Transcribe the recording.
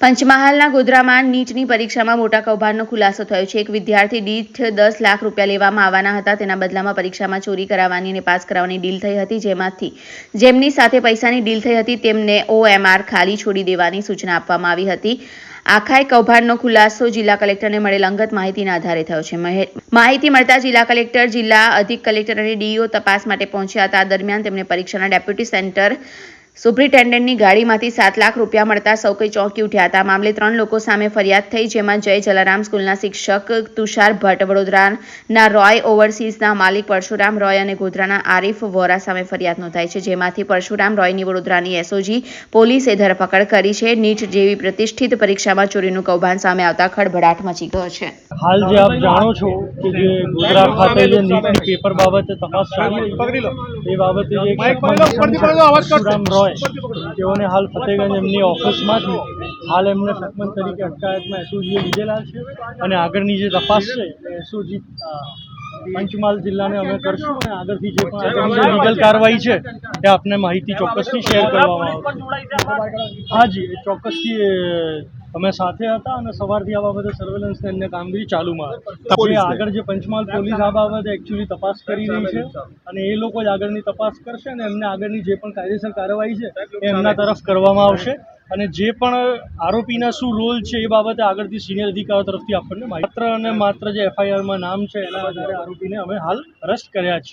પંચમહાલના ગોધરામાં નીટની પરીક્ષામાં મોટા કૌભાંડનો ખુલાસો થયો છે। એક વિદ્યાર્થી દીઠ 10 લાખ રૂપિયા લેવામાં આવવાના હતા। તેના બદલામાં પરીક્ષામાં ચોરી કરાવવાની અને પાસ કરાવવાની ડીલ થઈ હતી। જેમની સાથે પૈસાની ડીલ થઈ હતી તેમને OMR ખાલી છોડી દેવાની સૂચના આપવામાં આવી હતી। આખાય કૌભાંડનો ખુલાસો જિલ્લા કલેક્ટરને મળેલ અંગત માહિતીના આધારે થયો છે। માહિતી મળતા જિલ્લા કલેક્ટર, જિલ્લા અધિક કલેક્ટર અને DO તપાસ માટે પહોંચ્યા હતા। આ દરમિયાન તેમને પરીક્ષાના ડેપ્યુટી સેન્ટર સુપ્રિન્ટેન્ડન્ટની ગાડીમાંથી 7 લાખ રૂપિયા મળતા સૌ કોઈ ચોંકી ઉઠ્યા હતા। આ મામલે 3 લોકો સામે ફરિયાદ થઈ, જેમાં જય જલારામ સ્કૂલના શિક્ષક તુષાર ભટ્ટ, વડોદરાના રોય ઓવરસીઝના માલિક પરશુરામ રોય અને ગોધરાના આરીફ વોરા સામે ફરિયાદ નોંધાઈ છે, જેમાંથી પરશુરામ રોયની વડોદરાની SOG પોલીસે ધરપકડ કરી છે। નીટ જેવી પ્રતિષ્ઠિત પરીક્ષામાં ચોરીનું કૌભાંડ સામે આવતા ખળભળાટ મચી ગયો છે। હાલ જે આપ જાણો છો કે જે ગોધરા ખાતે જે નીટની પેપર બાબતે તપાસ ચાલી રહી છે એ બાબતે જે પરશુરામ રોય તેઓને હાલ ફતેગંજ એમની ઓફિસમાંથી હાલ એમને શકમન તરીકે અટકાયતમાં SOG લીધેલા છે અને આગળની જે તપાસ છે એ SOG પંચમહાલ જિલ્લાને અમે કરશું અને આગળથી જે પણ આગળની લીગલ કાર્યવાહી છે એ આપને માહિતી ચોક્કસથી શેર કરવામાં આવશે। હાજી, ચોક્કસથી અમે સાથે હતા અને સવારથી આ બાબતે સર્વેલન્સ ને અન્ય કામગીરી ચાલુમાં હતી। આગળ જે પંચમહાલ પોલીસ આ બાબતે એકચ્યુઅલી તપાસ કરી રહી છે અને એ લોકો જ આગળની તપાસ કરશે અને એમને આગળની જે પણ કાયદેસર કાર્યવાહી છે એ એમના તરફ કરવામાં આવશે અને જે પણ આરોપીના શું રોલ છે એ બાબતે આગળથી સિનિયર અધિકારીઓ તરફથી આપણને માત્ર અને માત્ર જે FIRમાં નામ છે એના આધારે આરોપીને અમે હાલ અરેસ્ટ કર્યા છે।